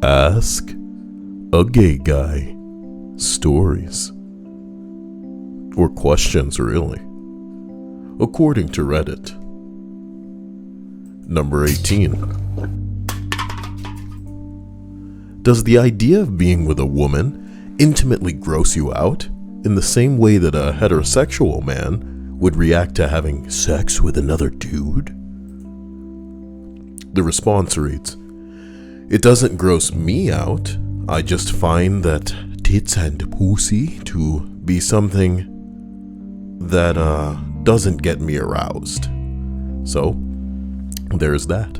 Ask a Gay Guy. Stories. Or questions, really. According to Reddit. Number 18. Does the idea of being with a woman intimately gross you out in the same way that a heterosexual man would react to having sex with another dude? The response reads, "It doesn't gross me out. I just find that tits and pussy to be something that doesn't get me aroused." So, there's that.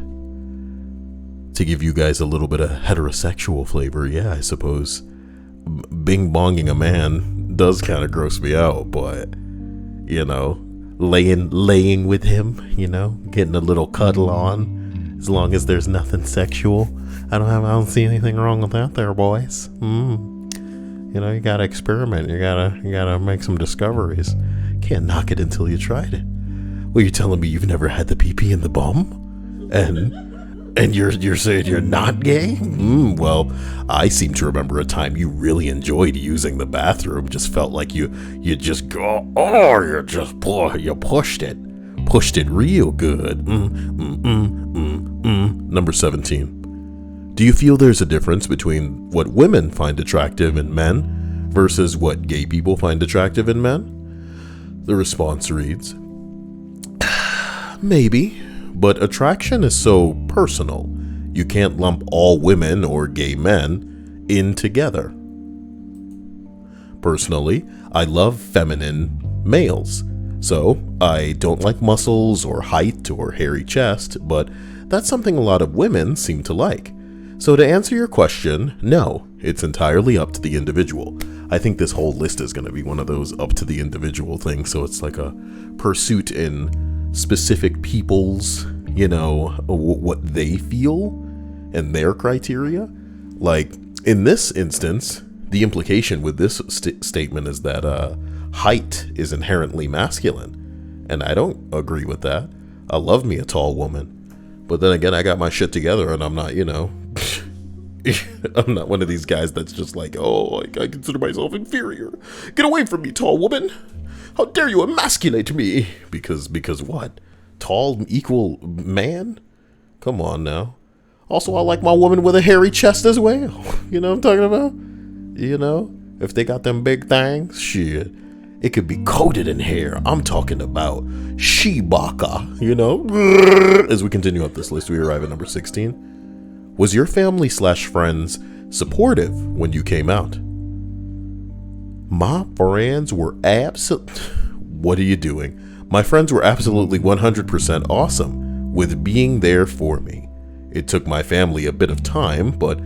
To give you guys a little bit of heterosexual flavor, yeah, I suppose bing-bonging a man does kind of gross me out, but, you know, laying with him, you know, getting a little cuddle on, as long as there's nothing sexual, I don't see anything wrong with that there, boys. You know, you gotta experiment, you gotta make some discoveries. Can't knock it until you tried it. Well, you're telling me you've never had the pee-pee in the bum? And you're saying you're not gay? Well, I seem to remember a time you really enjoyed using the bathroom. Just felt like you just go, you pushed it real good. Number 17. Do you feel there's a difference between what women find attractive in men versus what gay people find attractive in men? The response reads, maybe. But attraction is so personal, you can't lump all women or gay men in together. Personally, I love feminine males, so I don't like muscles or height or hairy chest, but that's something a lot of women seem to like. So to answer your question, no, it's entirely up to the individual. I think this whole list is going to be one of those up to the individual things, so it's like a pursuit in specific people's, you know, what they feel and their criteria. Like in this instance, the implication with this statement is that height is inherently masculine, and I don't agree with that. I love me a tall woman, but then again, I got my shit together, and I'm not, you know, I'm not one of these guys that's just like, oh, I consider myself inferior. Get away from me, tall woman. How dare you emasculate me? Because what? Tall equal man? Come on now. Also, I like my woman with a hairy chest as well. You know what I'm talking about? You know, if they got them big things, shit, it could be coated in hair. I'm talking about shibaka, you know? As we continue up this list, we arrive at number 16. Was your family / friends supportive when you came out? My friends were What are you doing? My friends were absolutely 100% awesome with being there for me. It took my family a bit of time, but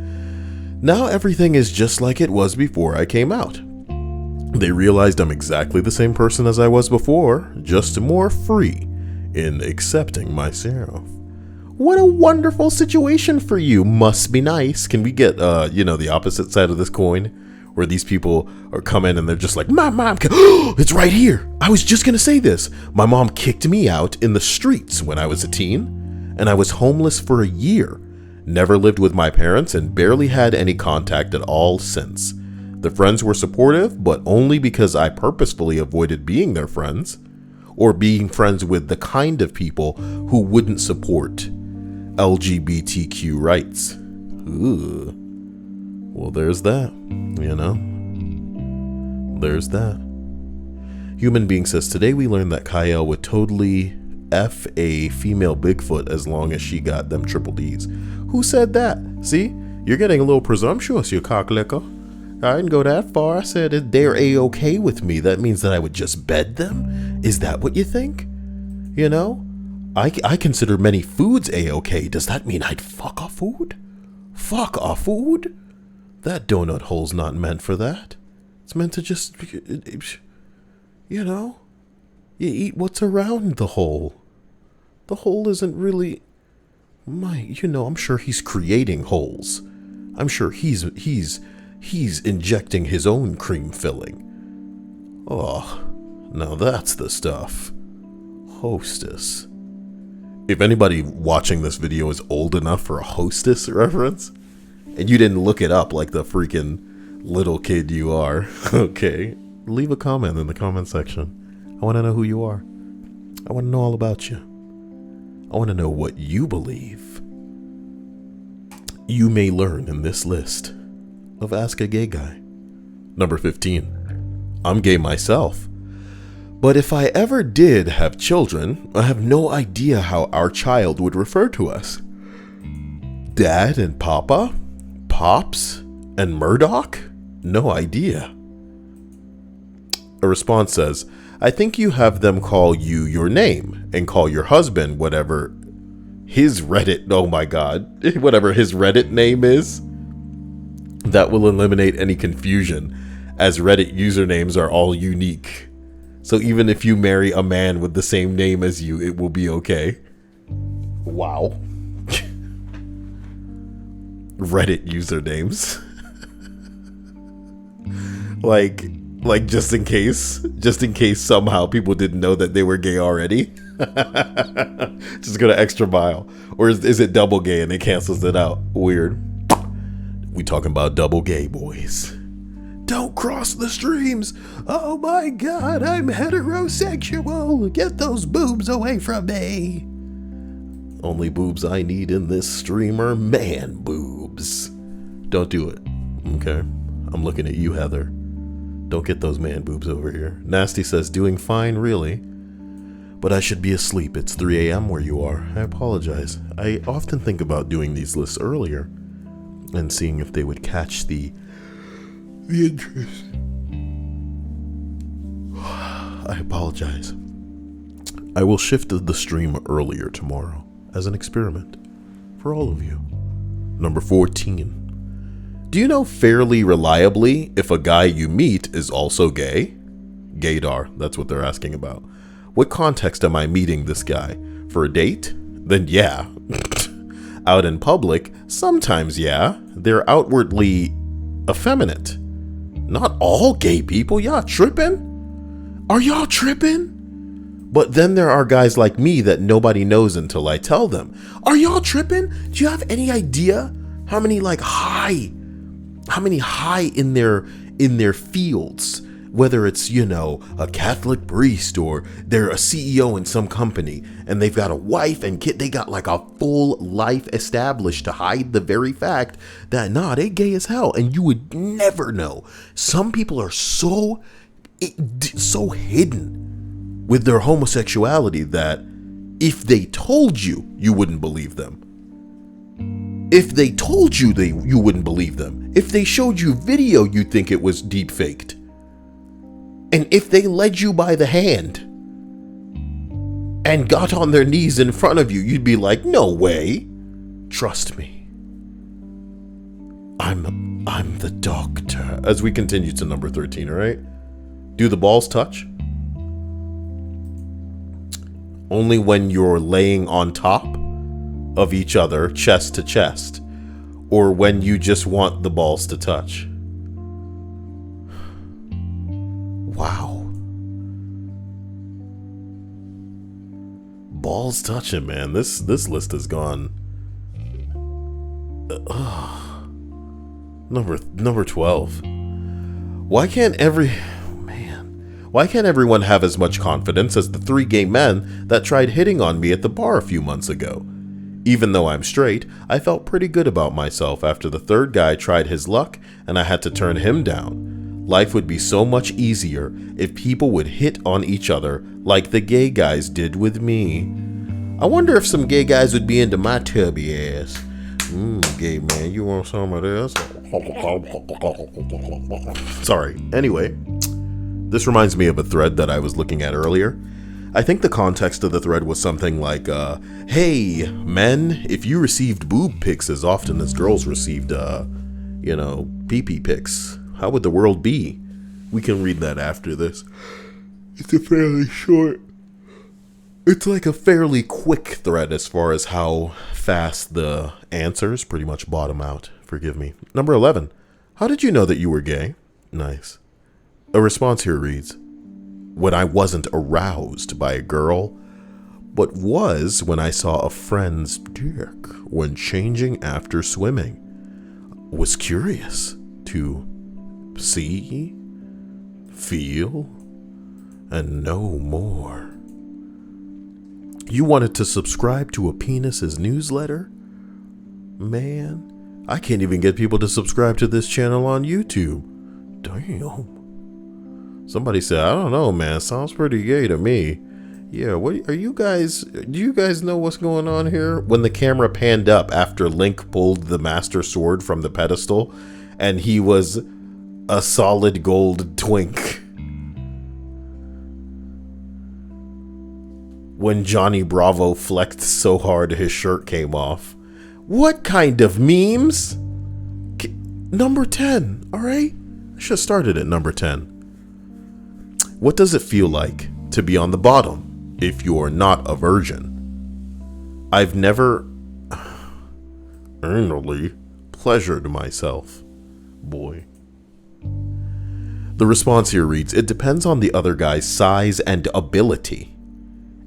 now everything is just like it was before I came out. They realized I'm exactly the same person as I was before, just more free in accepting myself. What a wonderful situation for you. Must be nice. Can we get, the opposite side of this coin? Where these people are coming and they're just like, my mom, it's right here. I was just going to say this. My mom kicked me out in the streets when I was a teen, and I was homeless for a year. Never lived with my parents and barely had any contact at all since. The friends were supportive, but only because I purposefully avoided being their friends or being friends with the kind of people who wouldn't support LGBTQ rights. Ooh. Well, there's that, you know, there's that. Human Being says, today we learned that Kyle would totally F a female Bigfoot as long as she got them triple Ds. Who said that? See, you're getting a little presumptuous, you cocklicker. I didn't go that far. I said if they're A-okay with me, that means that I would just bed them? Is that what you think? You know, I consider many foods A-okay. Does that mean I'd fuck a food? Fuck a food? That donut hole's not meant for that. It's meant to just, you know, you eat what's around the hole. The hole isn't really, I'm sure he's creating holes. I'm sure he's injecting his own cream filling. Oh, now that's the stuff. Hostess. If anybody watching this video is old enough for a Hostess reference, And you didn't look it up like the freaking little kid you are. Okay. Leave a comment in the comment section. I want to know who you are. I want to know all about you. I want to know what you believe. You may learn in this list of Ask a Gay Guy. Number 15. I'm gay myself. But if I ever did have children, I have no idea how our child would refer to us. Dad and Papa? Pops? And Murdoch? No idea. A response says, I think you have them call you your name and call your husband whatever his Reddit, oh my god, whatever his Reddit name is. That will eliminate any confusion, as Reddit usernames are all unique. So even if you marry a man with the same name as you, it will be okay. Wow. Reddit usernames. like just in case somehow people didn't know that they were gay already. Just go to extra mile. Or is it double gay and it cancels it out? Weird. We talking about double gay, boys. Don't cross the streams. Oh my god, I'm heterosexual. Get those boobs away from me. Only boobs I need in this stream are man boobs. Don't do it. Okay? I'm looking at you, Heather. Don't get those man boobs over here. Nasty says, doing fine, really. But I should be asleep. It's 3 a.m. where you are. I apologize. I often think about doing these lists earlier and seeing if they would catch the interest. I apologize. I will shift the stream earlier tomorrow as an experiment for all of you. Number 14. Do you know fairly reliably if a guy you meet is also gay? Gaydar, that's what they're asking about. What context am I meeting this guy? For a date? Then yeah. Out in public? Sometimes yeah. They're outwardly effeminate. Not all gay people. Y'all tripping? Are y'all tripping? But then there are guys like me that nobody knows until I tell them. Are y'all tripping? Do you have any idea how many high in their fields, whether it's, a Catholic priest or they're a CEO in some company and they've got a wife and kid, they got like a full life established to hide the very fact that they gay as hell, and you would never know. Some people are so hidden with their homosexuality that if they told you, you wouldn't believe them. If they told you, you wouldn't believe them. If they showed you video, you'd think it was deep faked. And if they led you by the hand and got on their knees in front of you, you'd be like, no way. Trust me. I'm the doctor. As we continue to number 13, all right? Do the balls touch? Only when you're laying on top of each other, chest to chest, or when you just want the balls to touch. Wow. Balls touching, man. This list has gone. Number 12. Why can't everyone have as much confidence as the 3 gay men that tried hitting on me at the bar a few months ago? Even though I'm straight, I felt pretty good about myself after the 3rd guy tried his luck and I had to turn him down. Life would be so much easier if people would hit on each other like the gay guys did with me. I wonder if some gay guys would be into my tubby ass. Gay man, you want some of this? Sorry. Anyway, this reminds me of a thread that I was looking at earlier. I think the context of the thread was something like, hey, men, if you received boob pics as often as girls received, pee-pee pics, how would the world be? We can read that after this. It's like a fairly quick thread as far as how fast the answers pretty much bottom out. Forgive me. Number 11. How did you know that you were gay? Nice. A response here reads, when I wasn't aroused by a girl, but was when I saw a friend's dick when changing after swimming. was curious to see, feel, and know more. You wanted to subscribe to a penis's newsletter? Man, I can't even get people to subscribe to this channel on YouTube. Damn. Somebody said, I don't know, man. Sounds pretty gay to me. Yeah, what are you guys? Do you guys know what's going on here? When the camera panned up after Link pulled the Master Sword from the pedestal, and he was a solid gold twink. When Johnny Bravo flexed so hard his shirt came off. What kind of memes? Number 10, all right? I should have started at number 10. What does it feel like to be on the bottom if you're not a virgin? I've never earnestly pleasured myself. Boy. The response here reads, it depends on the other guy's size and ability,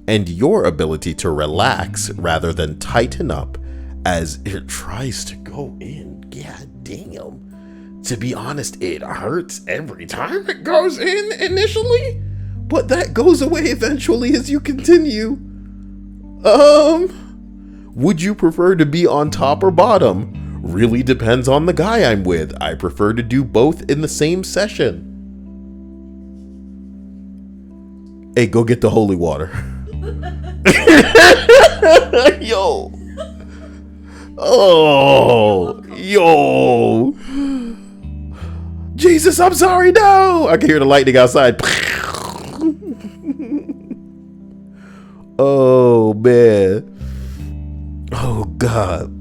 and your ability to relax rather than tighten up as it tries to go in. God damn. To be honest, it hurts every time it goes in initially, but that goes away eventually as you continue. Would you prefer to be on top or bottom? Really depends on the guy I'm with. I prefer to do both in the same session. Hey, go get the holy water. Yo. Oh, yo. Jesus, I'm sorry, no. I can hear the lightning outside. Oh, man. Oh, God.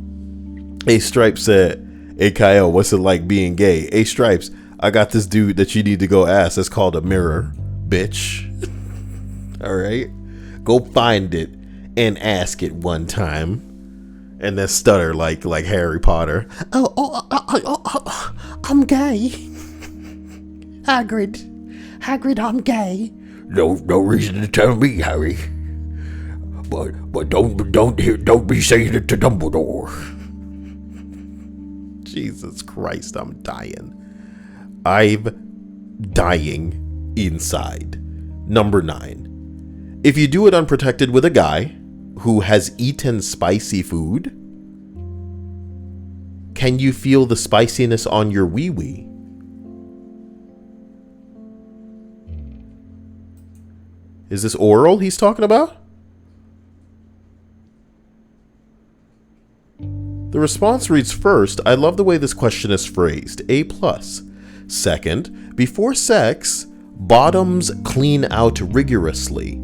A Stripes said, hey, Kyle, what's it like being gay? A Stripes, I got this dude that you need to go ask. It's called a mirror, bitch. All right? Go find it and ask it one time. And then stutter like Harry Potter. I'm gay. Hagrid, I'm gay. No reason to tell me, Harry. But don't be saying it to Dumbledore. Jesus Christ, I'm dying. I'm dying inside. Number 9. If you do it unprotected with a guy who has eaten spicy food, can you feel the spiciness on your wee-wee? Is this oral he's talking about? The response reads, first, I love the way this question is phrased, A+. Second, before sex, bottoms clean out rigorously.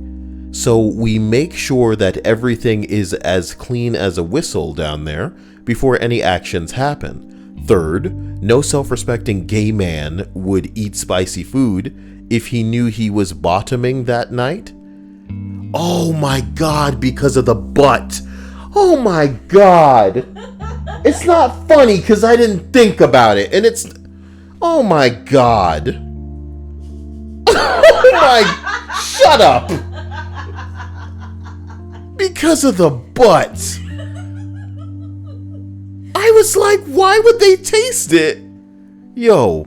So we make sure that everything is as clean as a whistle down there before any actions happen. Third, no self-respecting gay man would eat spicy food if he knew he was bottoming that night. Oh my God, because of the butt. Oh my God. It's not funny because I didn't think about it. And it's, oh my God. Oh my, shut up. Because of the butt. I was like, why would they taste it? Yo,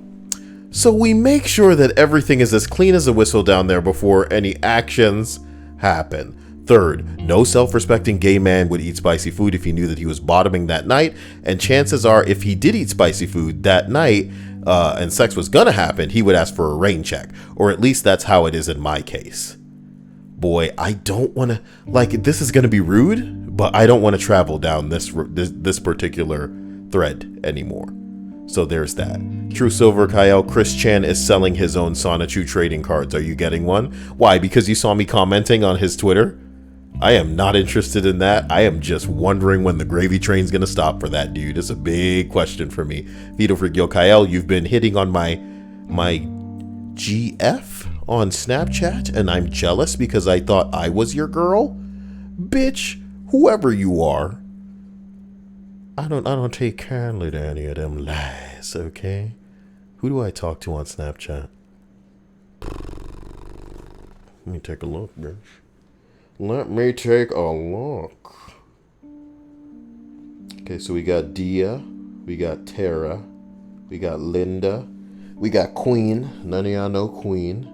so we make sure that everything is as clean as a whistle down there before any actions happen. Third, no self-respecting gay man would eat spicy food if he knew that he was bottoming that night. And chances are, if he did eat spicy food that night and sex was gonna happen, he would ask for a rain check. Or at least that's how it is in my case. Boy, I don't want to, like, this is going to be rude, but I don't want to travel down this particular thread anymore. So there's that. True Silver Kyle, Chris Chan is selling his own Sonichu trading cards. Are you getting one? Why? Because you saw me commenting on his Twitter? I am not interested in that. I am just wondering when the gravy train's going to stop for that dude. It's a big question for me. Vito for Gil Kyle, you've been hitting on my GF on Snapchat, and I'm jealous because I thought I was your girl. Bitch, whoever you are, I don't take kindly to any of them lies, okay? Who do I talk to on Snapchat? Let me take a look, bitch. Let me take a look. Okay, so we got Dia, We got Tara. We got Linda. We got Queen. None of y'all know Queen.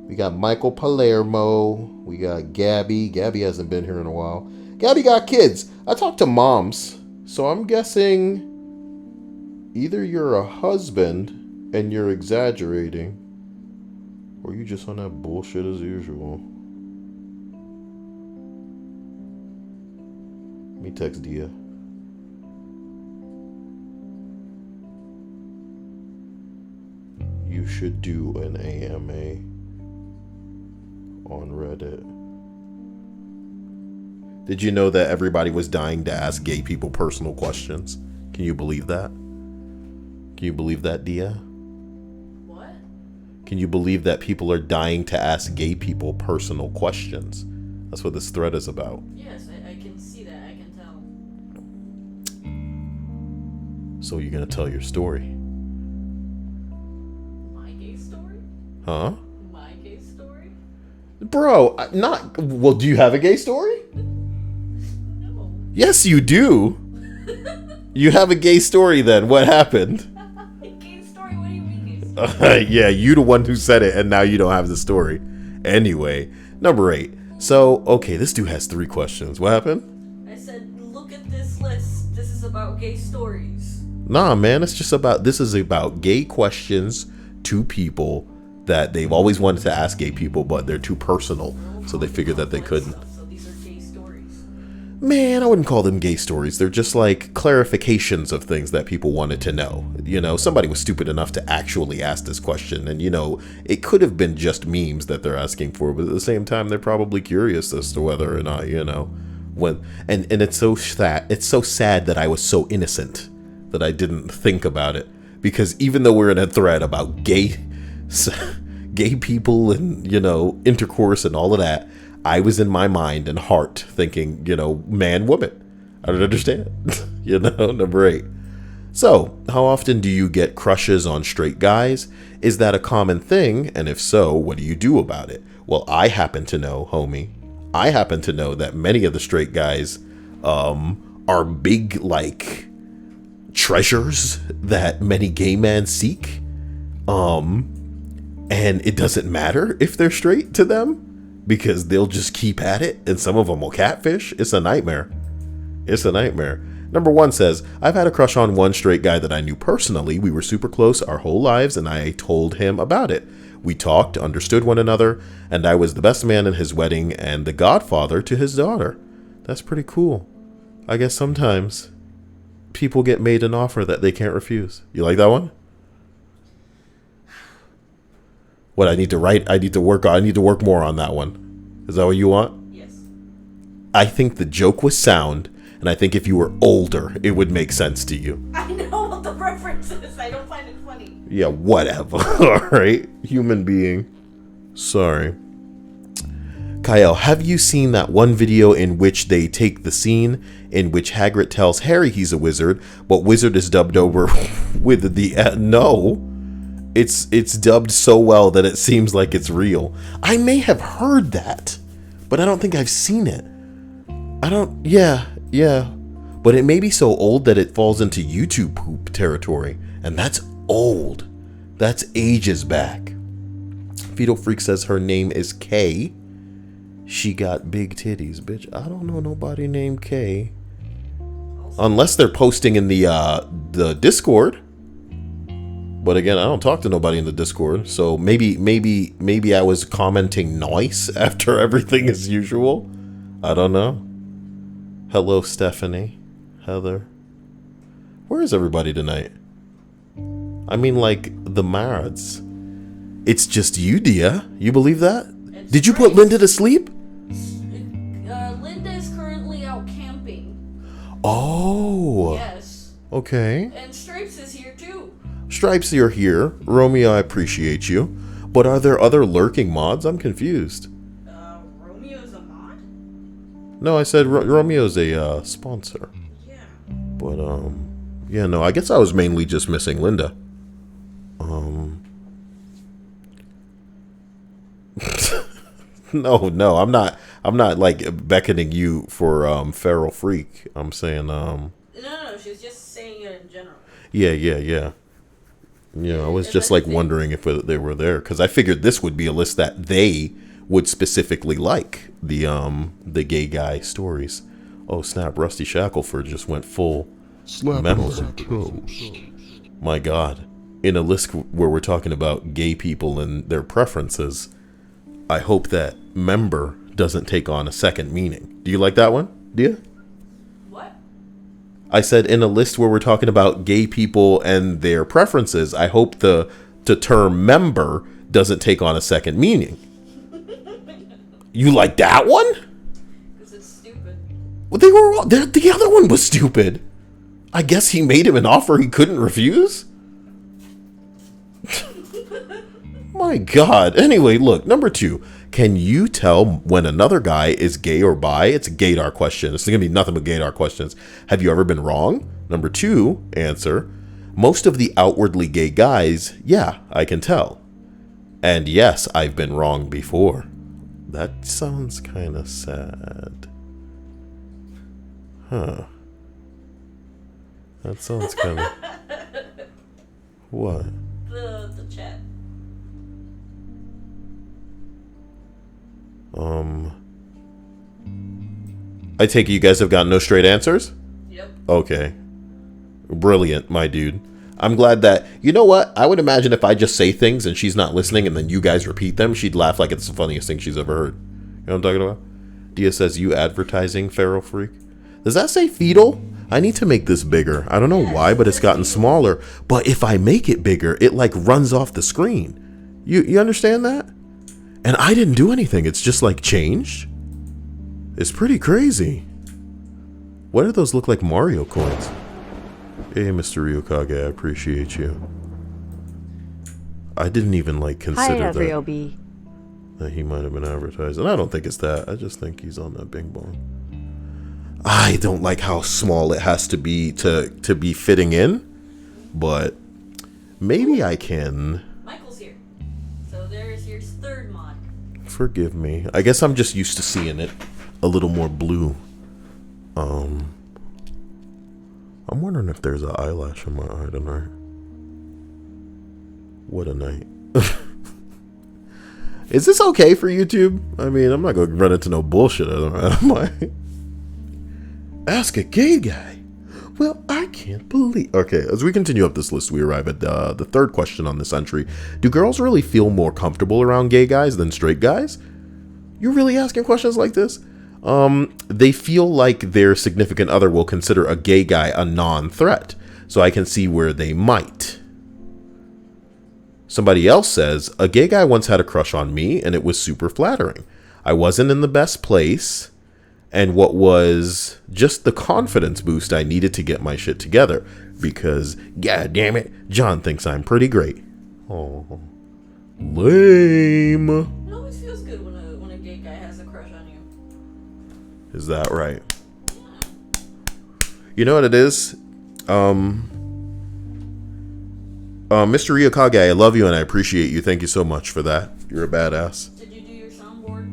We got Michael Palermo. We got Gabby. Gabby hasn't been here in a while. Gabby got kids. I talked to moms. So I'm guessing either you're a husband and you're exaggerating, or you just on that bullshit as usual. Let me text Dia. You should do an AMA on Reddit. Did you know that everybody was dying to ask gay people personal questions? Can you believe that? Can you believe that, Dia? What? Can you believe that people are dying to ask gay people personal questions? That's what this thread is about. Yes, I can see that. I can tell. So you're gonna tell your story? My gay story? Huh? My gay story? Bro, not... Well, do you have a gay story? No. Yes, you do. You have a gay story then. What happened? A gay story? What do you mean gay story? Yeah, you the one who said it, and now you don't have the story. Anyway, number 8. So, okay, this dude has 3 questions. What happened? I said, look at this list. This is about gay stories. Nah, man, this is about gay questions to people that they've always wanted to ask gay people, but they're too personal, so they figured that they couldn't. So these are gay stories. Man, I wouldn't call them gay stories. They're just like clarifications of things that people wanted to know. You know, somebody was stupid enough to actually ask this question, and you know, it could have been just memes that they're asking for, but at the same time, they're probably curious as to whether or not, you know, when and it's so sad. It's so sad that I was so innocent that I didn't think about it, because even though we're in a thread about gay people and, you know, intercourse and all of that, I was in my mind and heart thinking, you know, man, woman. I don't understand. You know, number 8. So, how often do you get crushes on straight guys? Is that a common thing? And if so, what do you do about it? Well, I happen to know, homie. I happen to know that many of the straight guys are big, like, treasures that many gay men seek. And it doesn't matter if they're straight to them, because they'll just keep at it, and some of them will catfish. It's a nightmare. It's a nightmare. Number 1 says, I've had a crush on one straight guy that I knew personally. We were super close our whole lives, and I told him about it. We talked, understood one another, and I was the best man in his wedding and the godfather to his daughter. That's pretty cool. I guess sometimes people get made an offer that they can't refuse. You like that one? What I need to write? I need to work more on that one. Is that what you want? Yes. I think the joke was sound, and I think if you were older, it would make sense to you. I know what the reference is. I don't find it funny. Yeah, whatever. All right, human being. Sorry. Kyle, have you seen that one video in which they take the scene in which Hagrid tells Harry he's a wizard, but wizard is dubbed over with the no? It's dubbed so well that it seems like it's real. I may have heard that, but I don't think I've seen it. Yeah. But it may be so old that it falls into YouTube poop territory, and that's old. That's ages back. Fetal Freak says her name is Kay. She got big titties, bitch. I don't know nobody named Kay. Unless they're posting in the Discord. But again, I don't talk to nobody in the Discord, so maybe I was commenting nice after everything as usual. I don't know. Hello, Stephanie. Heather. Where is everybody tonight? I mean, like, the Mards. It's just you, Dia. You believe that? It's Did you put Grace. Linda to sleep? Linda is currently out camping. Oh. Yes. Okay. And Stripes is here too. Stripes, you're here. Romeo, I appreciate you. But are there other lurking mods? I'm confused. Romeo's a mod? No, I said Romeo's a sponsor. Yeah. But, yeah, no, I guess I was mainly just missing Linda. No, I'm not like beckoning you for feral freak. I'm saying No, she's just saying it in general. Yeah. I was just like wondering if they were there because I figured this would be a list that they would specifically like the gay guy stories. Oh snap! Rusty Shackelford just went full member. My God! In a list where we're talking about gay people and their preferences, I hope that member doesn't take on a second meaning. Do you like that one? Do you? What? I said in a list where we're talking about gay people and their preferences, I hope the term member doesn't take on a second meaning. You like that one? Because it's stupid. Well, they were all, the other one was stupid. I guess he made him an offer he couldn't refuse. My God. Anyway, look, number 2. Can you tell when another guy is gay or bi? It's a Gaydar question. It's going to be nothing but Gaydar questions. Have you ever been wrong? Number 2, answer. Most of the outwardly gay guys, yeah, I can tell. And yes, I've been wrong before. That sounds kind of sad. Huh. That sounds kind of... What? The chat. I take it you guys have got no straight answers? Yep. Okay. Brilliant, my dude. I'm glad that, you know what? I would imagine if I just say things and she's not listening and then you guys repeat them, she'd laugh like it's the funniest thing she's ever heard. You know what I'm talking about? Dia says, you advertising, feral freak. Does that say fetal? I need to make this bigger. I don't know why, but it's gotten smaller. But if I make it bigger, it like runs off the screen. You understand that? And I didn't do anything. It's just like changed. It's pretty crazy. What do those look like Mario coins? Hey, Mr. Ryukage, I appreciate you. I didn't even like consider that he might have been advertised. And I don't think it's that. I just think he's on that Bing Bong. I don't like how small it has to be to be fitting in. But maybe I can. Michael's here. So there's your third mod. Forgive me. I guess I'm just used to seeing it a little more blue. I'm wondering if there's an eyelash in my eye tonight. What a night. Is this okay for YouTube? I mean, I'm not going to run into no bullshit, am I? Ask a gay guy. Well, I can't believe... Okay, as we continue up this list, we arrive at the third question on this entry. Do girls really feel more comfortable around gay guys than straight guys? You're really asking questions like this? They feel like their significant other will consider a gay guy a non-threat, so I can see where they might. Somebody else says, a gay guy once had a crush on me, and it was super flattering. I wasn't in the best place, and what was just the confidence boost I needed to get my shit together, because, god damn it, John thinks I'm pretty great. Oh, lame. It always feels good when a gay guy has a crush on you. Is that right? You know what it is? Mr. Ryukage, I love you and I appreciate you. Thank you so much for that. You're a badass. Did you do your soundboard?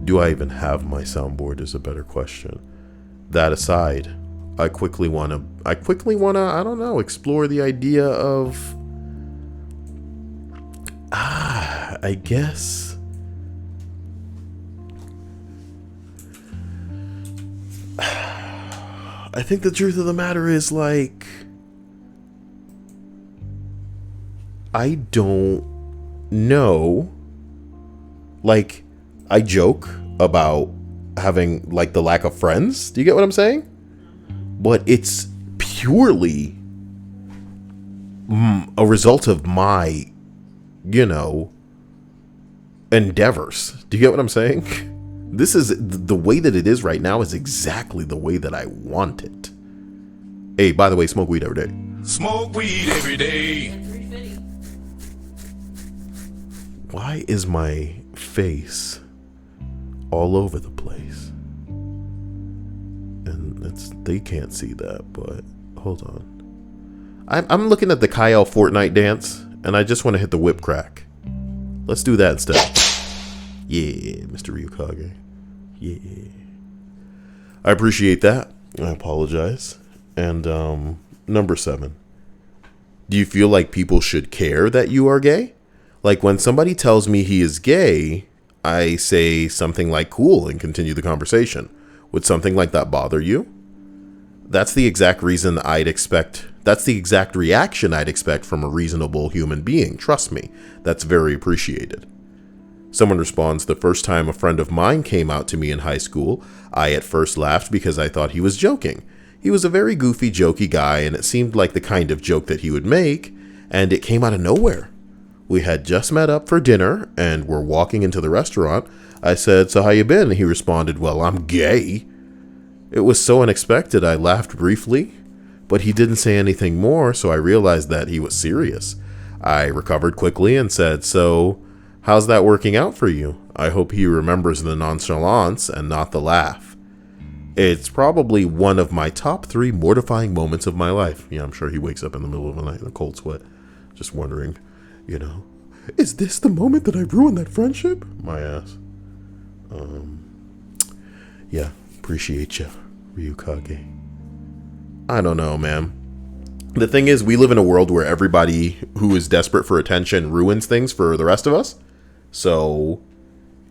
Do I even have my soundboard is a better question. That aside, I quickly wanna, I don't know, explore the idea of, I guess, I think the truth of the matter is, like, I don't know. Like, I joke about having, like, the lack of friends. Do you get what I'm saying? But it's purely a result of my, you know, endeavors. Do you get what I'm saying? This is, the way that it is right now is exactly the way that I want it. Hey, by the way, smoke weed every day. Smoke weed every day. And 350. Why is my face all over the place? And they can't see that, but hold on. I'm looking at the Kyle Fortnite dance, and I just want to hit the whip crack. Let's do that instead. Yeah, Mr. Ryukage. Yeah. I appreciate that. I apologize. And Number 7. Do you feel like people should care that you are gay? Like when somebody tells me he is gay, I say something like cool and continue the conversation. Would something like that bother you? That's the exact reason I'd expect. That's the exact reaction I'd expect from a reasonable human being. Trust me, that's very appreciated. Someone responds, the first time a friend of mine came out to me in high school, I at first laughed because I thought he was joking. He was a very goofy, jokey guy, and it seemed like the kind of joke that he would make, and it came out of nowhere. We had just met up for dinner, and were walking into the restaurant. I said, so how you been? And he responded, well, I'm gay. It was so unexpected, I laughed briefly, but he didn't say anything more, so I realized that he was serious. I recovered quickly and said, so how's that working out for you? I hope he remembers the nonchalance and not the laugh. It's probably one of my top 3 mortifying moments of my life. Yeah, I'm sure he wakes up in the middle of the night in a cold sweat, just wondering, is this the moment that I ruined that friendship? My ass. Yeah, appreciate you, Ryukage. I don't know, man. The thing is, we live in a world where everybody who is desperate for attention ruins things for the rest of us. So,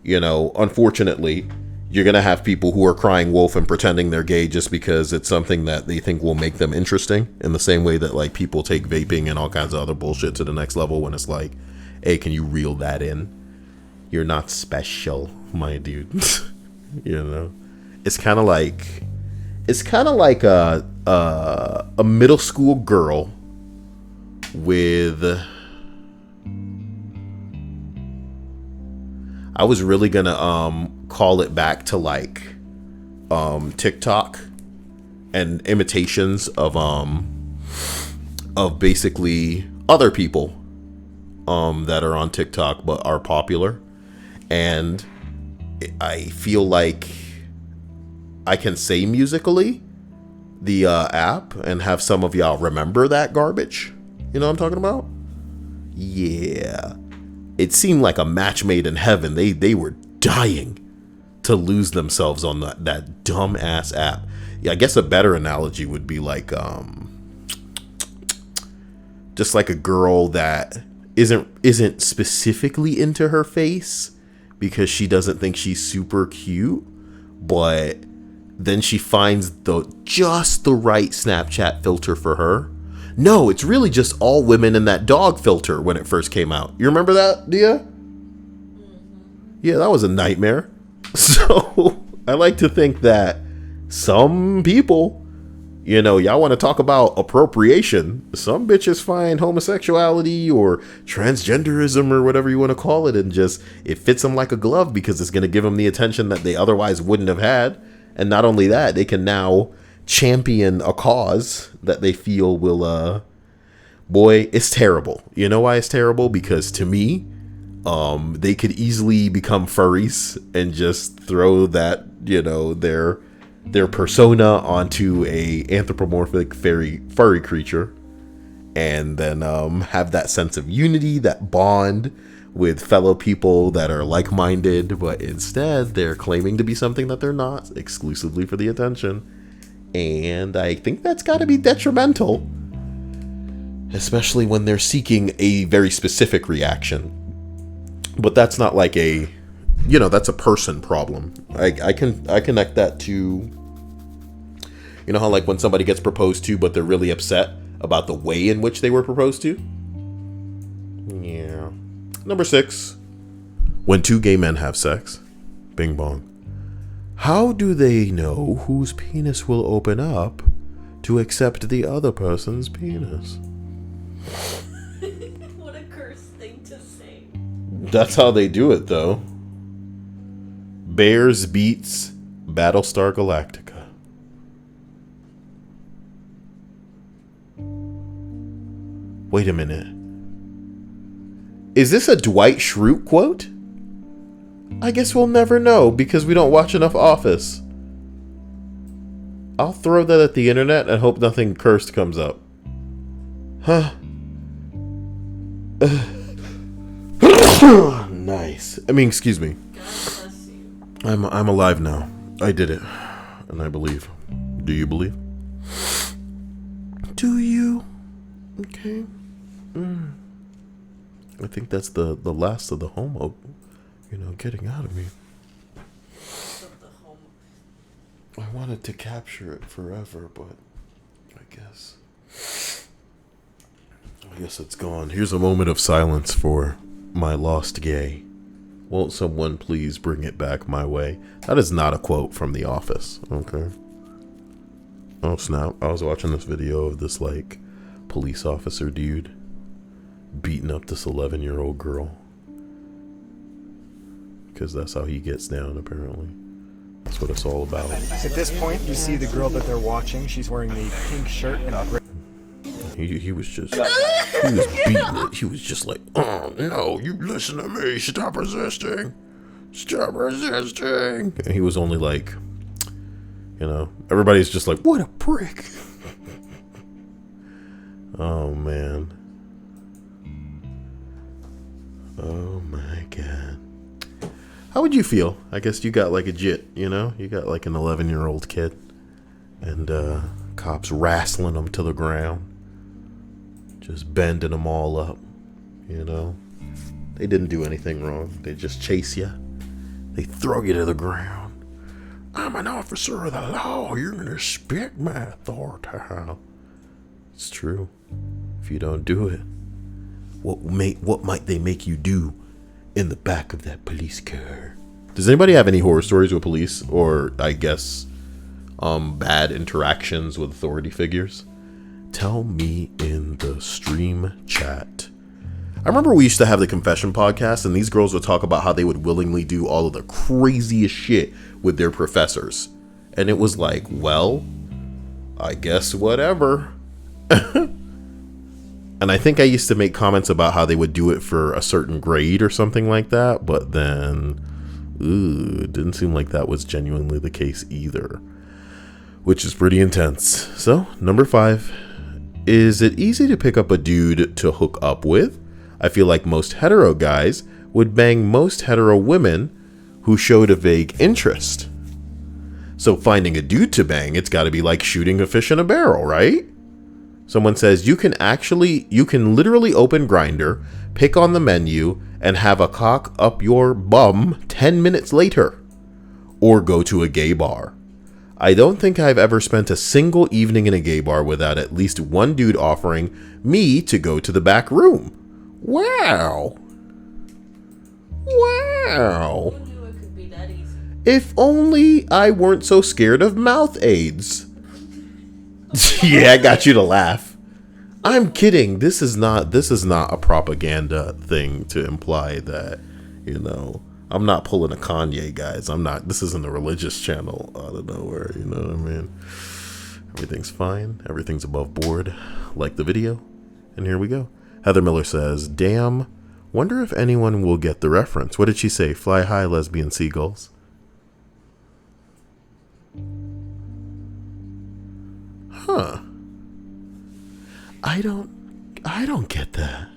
unfortunately, you're going to have people who are crying wolf and pretending they're gay just because it's something that they think will make them interesting, in the same way that like people take vaping and all kinds of other bullshit to the next level when it's like, hey, can you reel that in? You're not special, my dude. It's kind of like a middle school girl with, I was really gonna call it back to like TikTok and imitations of basically other people that are on TikTok but are popular, and I feel like I can say Musically, the app, and have some of y'all remember that garbage. You know what I'm talking about? Yeah. It seemed like a match made in heaven. They were dying to lose themselves on that dumb ass app. Yeah, I guess a better analogy would be like just like a girl that isn't specifically into her face because she doesn't think she's super cute, but then she finds just the right Snapchat filter for her. No, it's really just all women in that dog filter when it first came out. You remember that, Dia? Yeah, that was a nightmare. So I like to think that some people, y'all want to talk about appropriation. Some bitches find homosexuality or transgenderism or whatever you want to call it, and just it fits them like a glove because it's going to give them the attention that they otherwise wouldn't have had. And not only that, they can now champion a cause that they feel will, boy, it's terrible. You know why it's terrible? Because to me, they could easily become furries and just throw that, their persona onto a anthropomorphic furry creature, and then have that sense of unity, that bond with fellow people that are like-minded, but instead they're claiming to be something that they're not, exclusively for the attention. And I think that's got to be detrimental, especially when they're seeking a very specific reaction. But that's not like that's a person problem. I connect that to, how like when somebody gets proposed to, but they're really upset about the way in which they were proposed to. Yeah. Number 6, when 2 gay men have sex. Bing bong. How do they know whose penis will open up to accept the other person's penis? What a cursed thing to say. That's how they do it, though. Bears beats Battlestar Galactica. Wait a minute. Is this a Dwight Schrute quote? I guess we'll never know because we don't watch enough Office. I'll throw that at the internet and hope nothing cursed comes up. Huh. Nice. Excuse me. God bless you. I'm alive now. I did it. And I believe. Do you believe? Do you Okay. I think that's the last of the homo, getting out of me. I wanted to capture it forever, but I guess it's gone. Here's a moment of silence for my lost gay. Won't someone please bring it back my way? That is not a quote from The Office, okay? Oh snap, I was watching this video of this like police officer dude beating up this 11-year-old girl. Because that's how he gets down, apparently. That's what it's all about. At this point, you see the girl that they're watching. She's wearing the pink shirt and a gray. He was beating it. He was just like, oh no, you listen to me. Stop resisting. Stop resisting. And he was only like, everybody's just like, what a prick. Oh man. Oh my god. How would you feel? I guess you got like a jit, you got like an 11-year-old kid and cops wrestling them to the ground, just bending them all up, They didn't do anything wrong. They just chase you. They throw you to the ground. I'm an officer of the law. You're going to respect my authority. It's true. If you don't do it, what might they make you do in the back of that police car? Does anybody have any horror stories with police, or I guess bad interactions with authority figures? Tell me in the stream chat. I remember we used to have the confession podcast, and these girls would talk about how they would willingly do all of the craziest shit with their professors, and it was like, well, I guess whatever. And I think I used to make comments about how they would do it for a certain grade or something like that, but then, it didn't seem like that was genuinely the case either, which is pretty intense. So, number 5, is it easy to pick up a dude to hook up with? I feel like most hetero guys would bang most hetero women who showed a vague interest. So finding a dude to bang, it's got to be like shooting a fish in a barrel, right? Someone says you can literally open Grindr, pick on the menu, and have a cock up your bum 10 minutes later. Or go to a gay bar. I don't think I've ever spent a single evening in a gay bar without at least one dude offering me to go to the back room. Wow. Wow. Who knew it could be that easy? If only I weren't so scared of mouth aids. Yeah, I got you to laugh. I'm kidding. This is not a propaganda thing to imply that, I'm not pulling a Kanye, guys. This isn't a religious channel out of nowhere, you know what I mean? Everything's fine. Everything's above board. Like the video. And here we go. Heather Miller says, damn, wonder if anyone will get the reference. What did she say? Fly high, lesbian seagulls. Huh. I don't get that.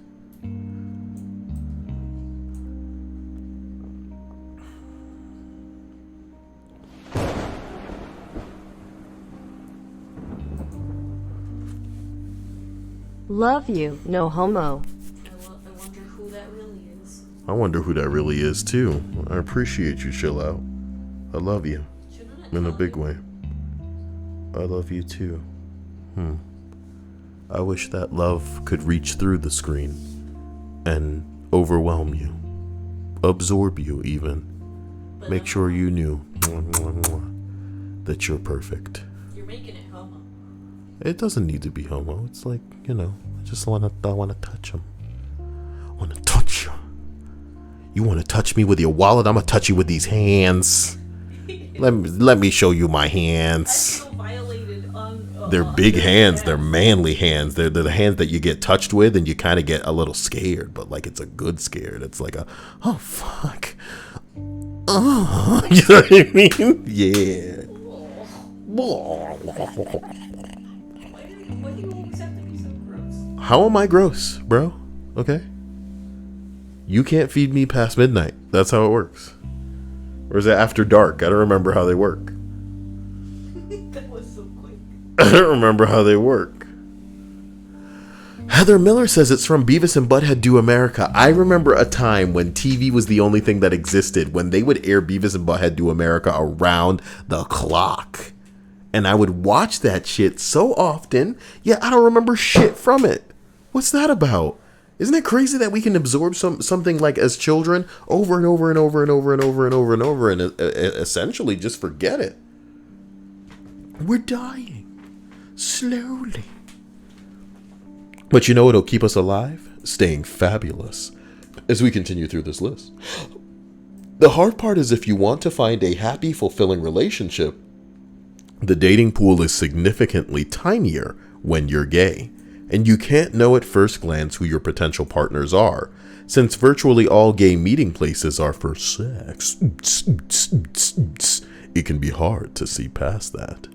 Love you, no homo. I wonder who that really is. I wonder who that really is too. I appreciate you, chill out. I love you. In a big way. I love you too. I wish that love could reach through the screen and overwhelm you, absorb you even. Make sure you knew that you're perfect. You're making it homo. It doesn't need to be homo. It's like, I just wanna touch him. I wanna touch you. You wanna touch me with your wallet? I'm gonna touch you with these hands. Let me show you my hands. I feel violated on. They're big hands. They're manly hands. They're the hands that you get touched with, and you kind of get a little scared, but like it's a good scared. It's like oh fuck. Oh, you know what I mean? Yeah. Why do you always have to be so gross? How am I gross, bro? Okay. You can't feed me past midnight. That's how it works. Or is it after dark? I don't remember how they work. That was so quick. I don't remember how they work. Heather Miller says it's from Beavis and Butthead Do America. I remember a time when TV was the only thing that existed, when they would air Beavis and Butthead Do America around the clock. And I would watch that shit so often, yet I don't remember shit from it. What's that about? Isn't it crazy that we can absorb something like as children over and over and over and over and over and over and over and essentially just forget it? We're dying. Slowly. But you know what'll keep us alive? Staying fabulous. As we continue through this list. The hard part is if you want to find a happy, fulfilling relationship, the dating pool is significantly tinier when you're gay. And you can't know at first glance who your potential partners are, since virtually all gay meeting places are for sex. It can be hard to see past that.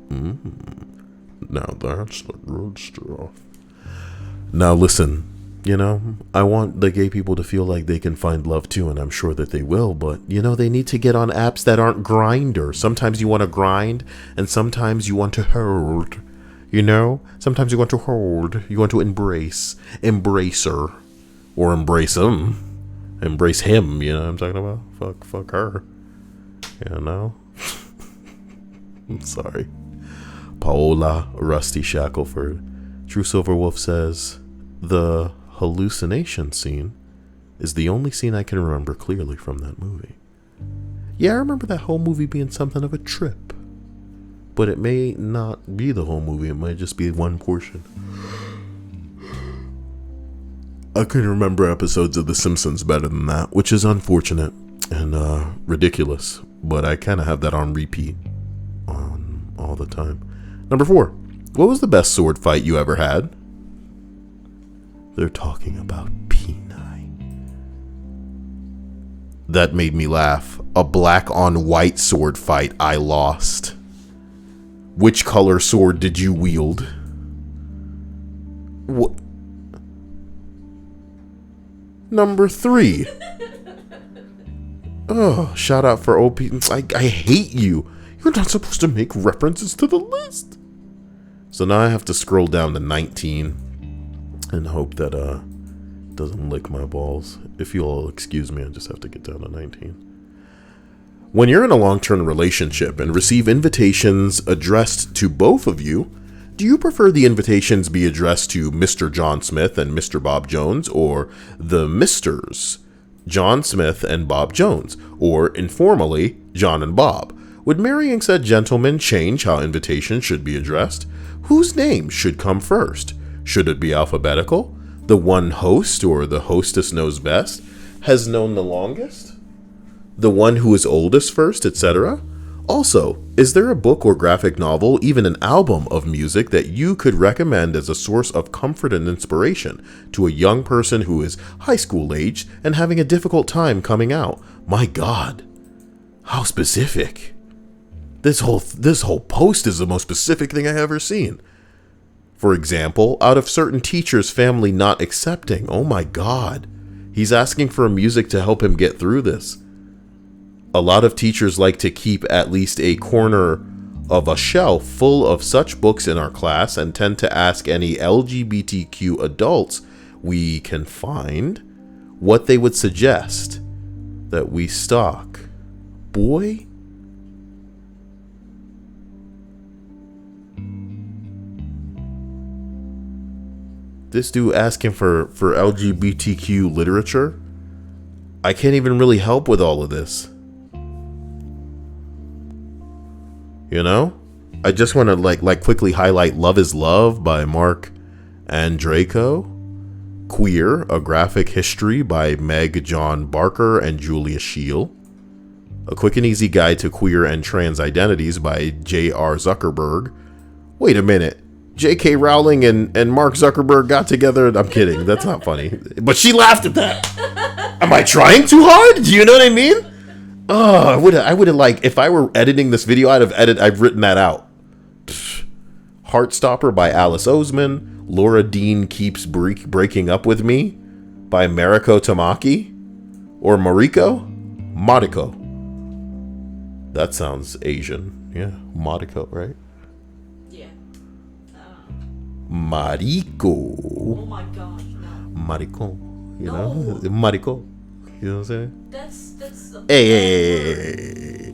Now that's the good stuff. Now listen, you know, I want the gay people to feel like they can find love too, and I'm sure that they will, but, you know, they need to get on apps that aren't Grindr. Sometimes you want to grind, and sometimes you want to hold. You know? Sometimes you want to hold. You want to embrace her. Or embrace him. Embrace him, you know what I'm talking about? Fuck her. You know? I'm sorry. Paola Rusty Shackelford. True Silverwolf says, the hallucination scene is the only scene I can remember clearly from that movie. Yeah, I remember that whole movie being something of a trip. But it may not be the whole movie. It might just be one portion. I can remember episodes of The Simpsons better than that, which is unfortunate and ridiculous. But I kind of have that on repeat on all the time. Number 4. What was the best sword fight you ever had? They're talking about peni. That made me laugh. A black on white sword fight I lost. Which color sword did you wield? What? Number 3. Oh, shout out for OP. I hate you. You're not supposed to make references to the list. So now I have to scroll down to 19 and hope that doesn't lick my balls. If you'll excuse me, I just have to get down to 19. When you're in a long-term relationship and receive invitations addressed to both of you, do you prefer the invitations be addressed to Mr. John Smith and Mr. Bob Jones, or the Misters, John Smith and Bob Jones, or informally, John and Bob? Would marrying said gentlemen change how invitations should be addressed? Whose name should come first? Should it be alphabetical? The one host or the hostess knows best, has known the longest? The one who is oldest first, etc.? Also, is there a book or graphic novel, even an album of music that you could recommend as a source of comfort and inspiration to a young person who is high school aged and having a difficult time coming out? My God, how specific. This whole post is the most specific thing I've ever seen. For example, out of certain teachers' family not accepting. Oh my God. He's asking for music to help him get through this. A lot of teachers like to keep at least a corner of a shelf full of such books in our class and tend to ask any LGBTQ adults we can find what they would suggest that we stock. Boy, this dude asking for LGBTQ literature. I can't even really help with all of this. You know? I just want to like quickly highlight Love is Love by Mark Andraco. Queer, a graphic history by Meg John Barker and Julia Scheel. A quick and easy guide to queer and trans identities by J.R. Zuckerberg. Wait a minute. J.K. Rowling and Mark Zuckerberg got together. I'm kidding. That's not funny. But she laughed at that. Am I trying too hard? Do you know what I mean? Oh, I would have like, if I were editing this video, I've written that out. Heartstopper by Alice Oseman. Laura Dean Keeps Breaking Up With Me by Mariko Tamaki. Or Mariko? Mariko. That sounds Asian. Yeah, Mariko, right? Yeah. Marico. Oh my gosh, no. Marico. You No. know? Marico. You know what I'm saying? That's a Hey.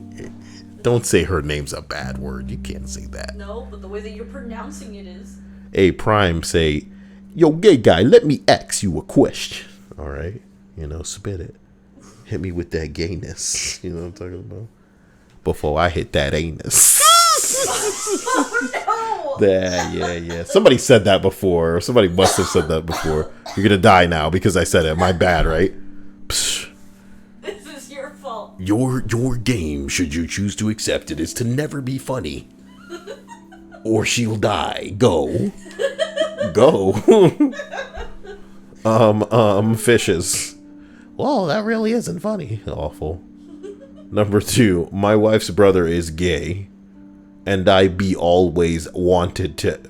Don't say her name's a bad word. You can't say that. No, but the way that you're pronouncing it is. A Prime say, yo, gay guy, let me ask you a question. All right? You know, spit it. Hit me with that gayness. You know what I'm talking about? Before I hit that anus. Oh Yeah. Somebody said that before. Somebody must have said that before. You're gonna die now because I said it. My bad, right? Psh. no! This is your fault. Your game, should you choose to accept it, is to never be funny. Or she'll die. Go. Go. Fishes. Well, that really isn't funny. Awful. Number 2, my wife's brother is gay, and I be always wanted to.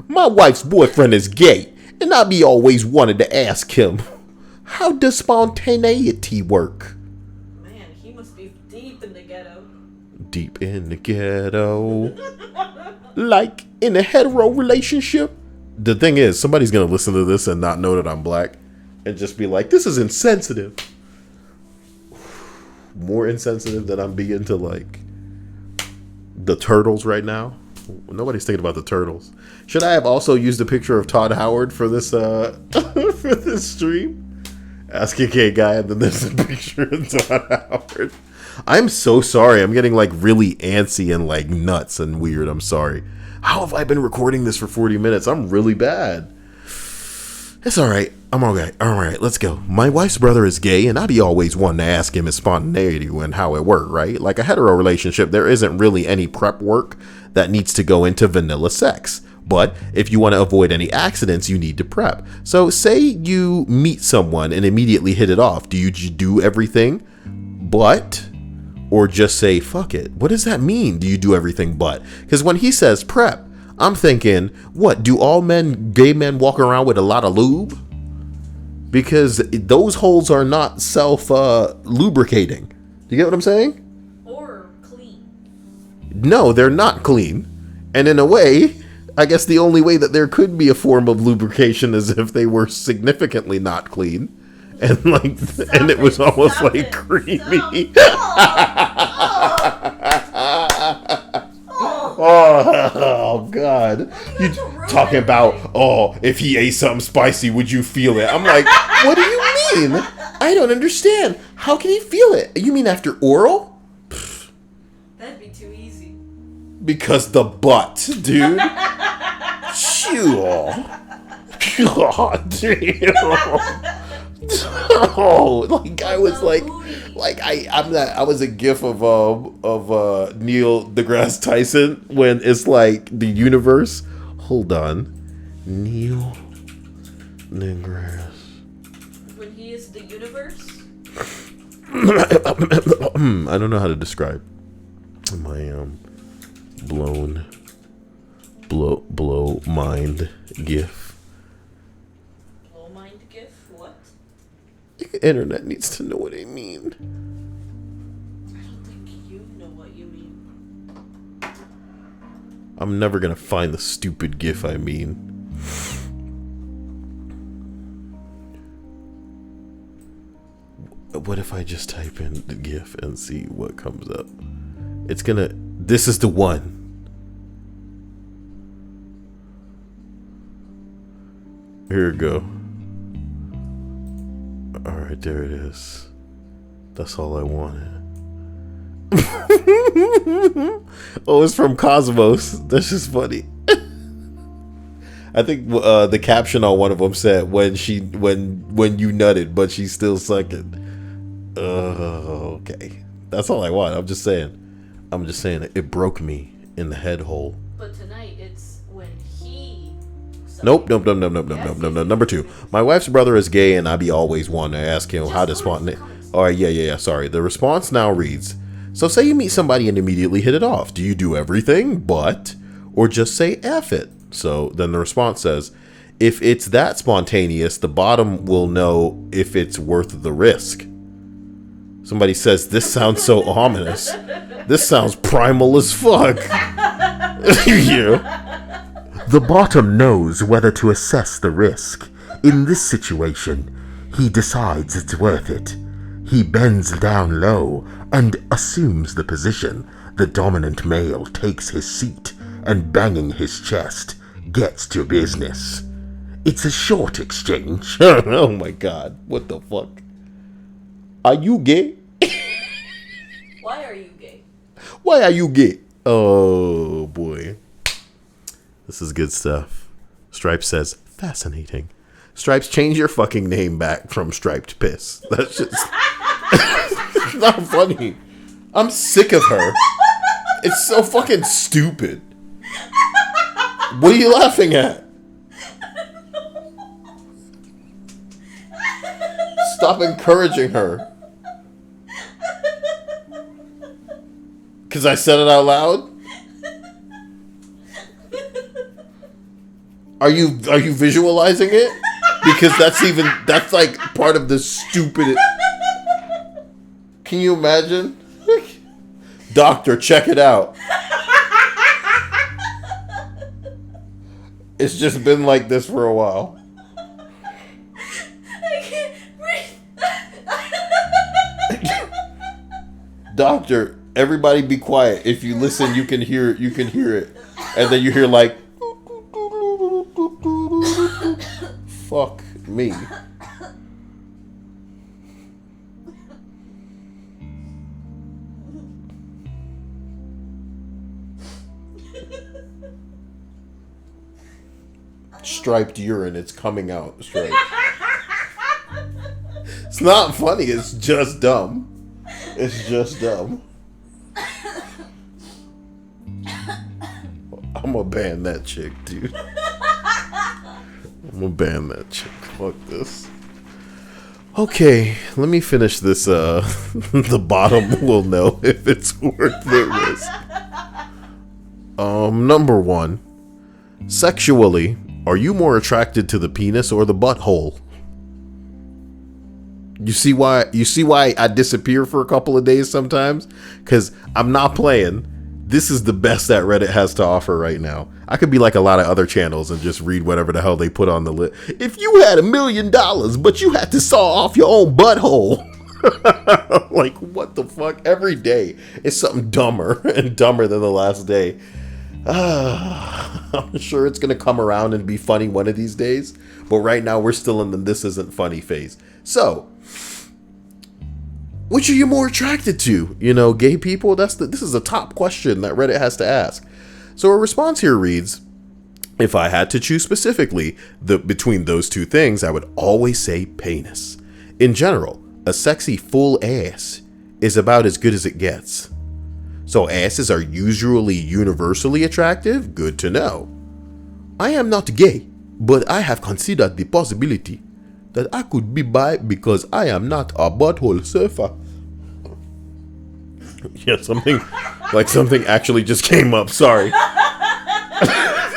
My wife's boyfriend is gay, and I be always wanted to ask him, how does spontaneity work? Man, he must be deep in the ghetto. Deep in the ghetto. Like in a hetero relationship. The thing is, somebody's gonna listen to this and not know that I'm black and just be like, this is insensitive. More insensitive than I'm being to like the turtles right now. Nobody's thinking about the turtles. Should I have also used a picture of Todd Howard for this for this stream? Ask a gay guy, and then there's a picture of Todd Howard. I'm so sorry. I'm getting like really antsy and like nuts and weird. I'm sorry. How have I been recording this for 40 minutes? I'm really bad. It's all right. I'm okay. All right, let's go. My wife's brother is gay, and I be always wanting to ask him his spontaneity and how it worked, right? Like a hetero relationship, there isn't really any prep work that needs to go into vanilla sex. But if you want to avoid any accidents, you need to prep. So say you meet someone and immediately hit it off. Do you do everything but, or just say, fuck it? What does that mean? Do you do everything but? Because when he says prep, I'm thinking, what? Do all gay men walk around with a lot of lube? Because those holes are not self-lubricating. Do you get what I'm saying? Or clean. No, they're not clean. And in a way, I guess the only way that there could be a form of lubrication is if they were significantly not clean. And like, and it was almost Stop like it. creamy. Oh, Oh God! You to ruin talking about, oh, if he ate something spicy, would you feel it? I'm like, what do you mean? I don't understand. How can he feel it? You mean after oral? that'd be too easy. Because the butt, dude. Sure. God damn. Oh, like I was like I was a gif of Neil deGrasse Tyson when it's like the universe. Hold on, Neil deGrasse. When he is the universe. I don't know how to describe my blow mind gif. Low mind gif. What? The internet needs to know what I mean. I don't think you know what you mean. I'm never gonna find the stupid gif I mean. What if I just type in the gif and see what comes up? It's gonna. This is the one. Here we go. Alright, there it is. That's all I wanted. Oh, it's from Cosmos. That's just funny. I think the caption on one of them said, when you nutted, but she's still sucking. Okay. That's all I want. I'm just saying it broke me in the head hole. But tonight it's when he. Nope. Number 2. My wife's brother is gay, and I be always wanting to ask him how to spontaneity. All right, yeah. Sorry. The response now reads: so say you meet somebody and immediately hit it off. Do you do everything but, or just say F it? So then the response says, if it's that spontaneous, the bottom will know if it's worth the risk. Somebody says, this sounds so ominous. This sounds primal as fuck. Yeah. The bottom knows whether to assess the risk. In this situation, he decides it's worth it. He bends down low and assumes the position. The dominant male takes his seat and, banging his chest, gets to business. It's a short exchange. Oh my god. What the fuck? Are you gay? Why are you gay? Why are you gay? Oh boy. This is good stuff. Stripes says, fascinating. Stripes, change your fucking name back from Striped Piss. That's just it's not funny. I'm sick of her. It's so fucking stupid. What are you laughing at? Stop encouraging her. Because I said it out loud? Are you visualizing it? Because that's like part of the stupid. Can you imagine? Doctor, check it out. It's just been like this for a while. I can't breathe. Doctor, everybody be quiet. If you listen, you can hear it. And then you hear like fuck me. Striped urine, it's coming out straight. It's not funny, it's just dumb. It's just dumb. I'm gonna ban that chick, dude. I'm gonna ban that chick. Fuck this. Okay, let me finish this. The bottom will know if it's worth the risk. Number 1. Sexually, are you more attracted to the penis or the butthole? You see why I disappear for a couple of days sometimes? Because I'm not playing. This is the best that Reddit has to offer right now. I could be like a lot of other channels and just read whatever the hell they put on the list. If you had $1 million, but you had to saw off your own butthole. Like, what the fuck? Every day is something dumber and dumber than the last day. I'm sure it's going to come around and be funny one of these days. But right now we're still in the this isn't funny phase. So, which are you more attracted to? You know, gay people? This is a top question that Reddit has to ask. So a response here reads, if I had to choose specifically between those two things, I would always say penis. In general, a sexy full ass is about as good as it gets. So asses are usually universally attractive? Good to know. I am not gay, but I have considered the possibility that I could be bi because I am not a butthole surfer. Yeah, something actually just came up. Sorry.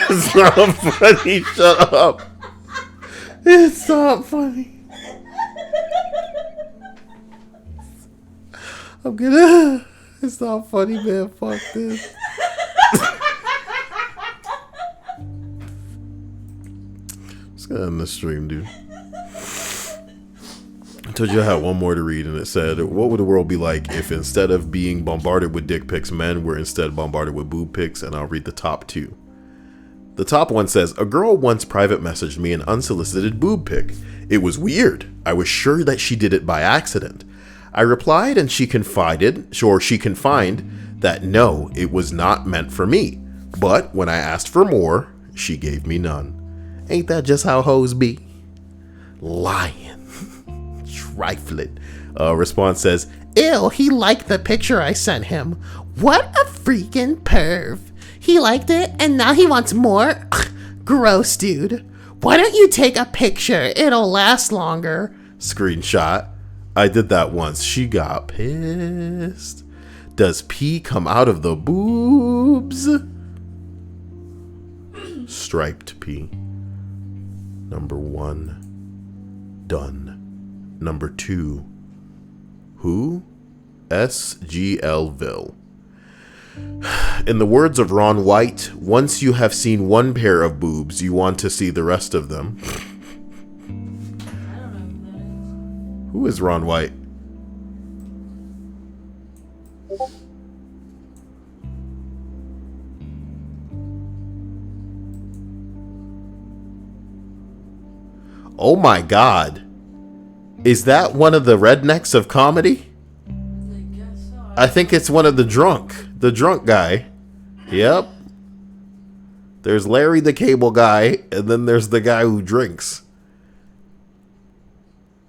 It's not funny. Shut up. It's not funny. I'm gonna. It's not funny, man. Fuck this. Just gonna end the stream, dude. I told you I had one more to read, and it said, what would the world be like if instead of being bombarded with dick pics, men were instead bombarded with boob pics? And I'll read the top 2. The top one says, a girl once private messaged me an unsolicited boob pic. It was weird. I was sure that she did it by accident. I replied and she confined that no, it was not meant for me. But when I asked for more, she gave me none. Ain't that just how hoes be? Lying. Trifling. Response says, ew, he liked the picture I sent him. What a freaking perv. He liked it and now he wants more? Gross, dude. Why don't you take a picture? It'll last longer. Screenshot. I did that once. She got pissed. Does pee come out of the boobs? Striped pee. Number 1. Done. Number 2. Who? SGLville. In the words of Ron White, once you have seen one pair of boobs, you want to see the rest of them. I don't know who that is. Who is Ron White? Oh my god. Is that one of the rednecks of comedy? I guess so. I think it's one of the drunk guy. Yep. There's Larry the Cable Guy, and then there's the guy who drinks.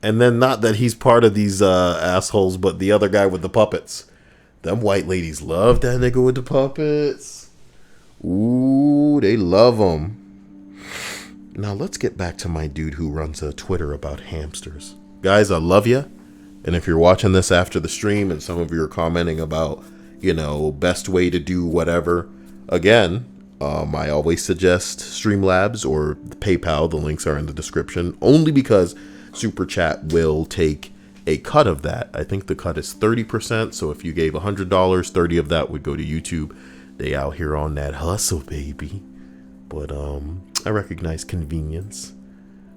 And then not that he's part of these assholes, but the other guy with the puppets. Them white ladies love that nigga with the puppets. Ooh, they love him. Now let's get back to my dude who runs a Twitter about hamsters. Guys, I love you. And if you're watching this after the stream and some of you are commenting about, you know, best way to do whatever, again, I always suggest Streamlabs or PayPal. The links are in the description. Only because Super Chat will take a cut of that. I think the cut is 30%. So if you gave $100, 30 of that would go to YouTube. They out here on that hustle, baby. But I recognize convenience.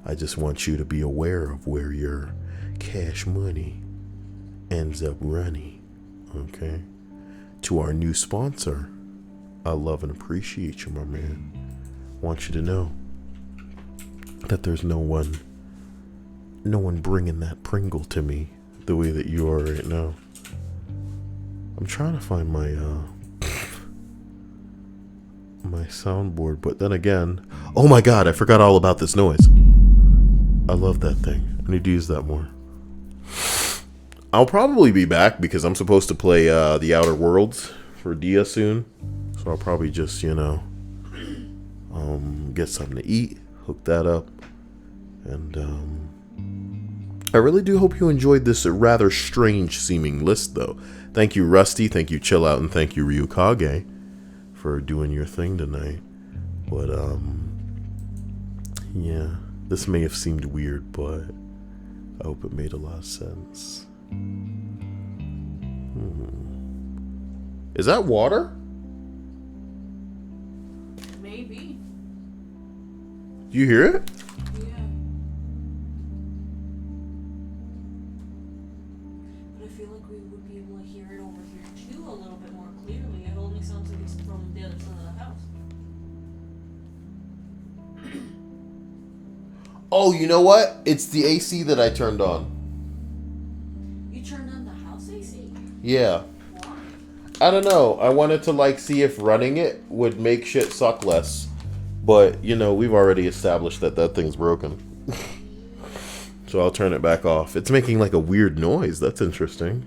I just want you to be aware of where your cash money ends up running. Okay? To our new sponsor, I love and appreciate you, my man. Want you to know that there's no one bringing that Pringle to me the way that you are right now. I'm trying to find my my soundboard, but then again, oh my god, I forgot all about this noise. I love that thing. I need to use that more. I'll probably be back because I'm supposed to play The Outer Worlds for Dia soon. So I'll probably just, you know, get something to eat, hook that up, and I really do hope you enjoyed this rather strange seeming list though. Thank you Rusty, thank you Chill Out, and thank you Ryukage for doing your thing tonight. But yeah, this may have seemed weird, but I hope it made a lot of sense. Is that water? Maybe. Do you hear it? Yeah. But I feel like we would be able to hear it over here too a little bit more clearly. It only sounds like it's from the other side of the house. Oh, you know what? It's the AC that I turned on. You turned on the house AC? Yeah. Why? I don't know. I wanted to like see if running it would make shit suck less. But, you know, we've already established that that thing's broken. So I'll turn it back off. It's making like a weird noise. That's interesting.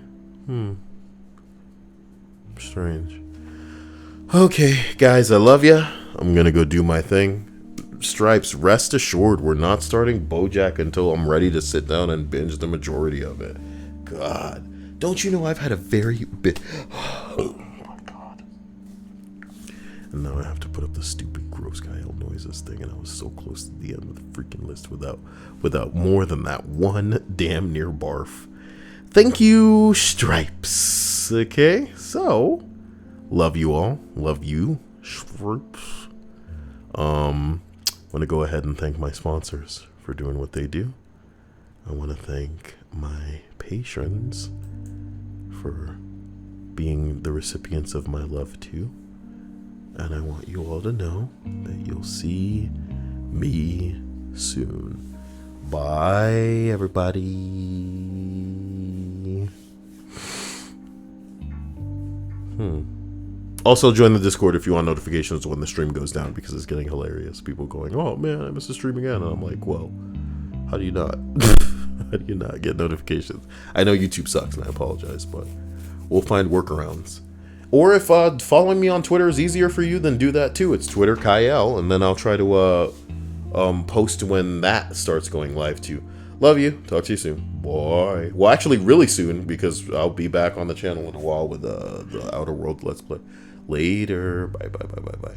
Strange. Okay, guys, I love ya. I'm gonna go do my thing. Stripes, rest assured, we're not starting BoJack until I'm ready to sit down and binge the majority of it. God, don't you know I've had a very bit... Oh my God. And now I have to put up the stupid gross guy noises thing, and I was so close to the end of the freaking list without more than that one damn near barf. Thank you, Stripes. Okay, so love you all. Love you, Stripes. Want to go ahead and thank my sponsors for doing what they do. I want to thank my patrons for being the recipients of my love too. And I want you all to know that you'll see me soon. Bye, everybody. Also, join the Discord if you want notifications when the stream goes down, because it's getting hilarious. People going, oh man, I missed the stream again. And I'm like, well, how do you not? How do you not get notifications? I know YouTube sucks, and I apologize, but we'll find workarounds. Or if following me on Twitter is easier for you, then do that too. It's Twitter Kyle, and then I'll try to post when that starts going live too. Love you. Talk to you soon. Bye. Well, actually, really soon, because I'll be back on the channel in a while with the Outer World Let's Play. Later. Bye, bye, bye, bye, bye.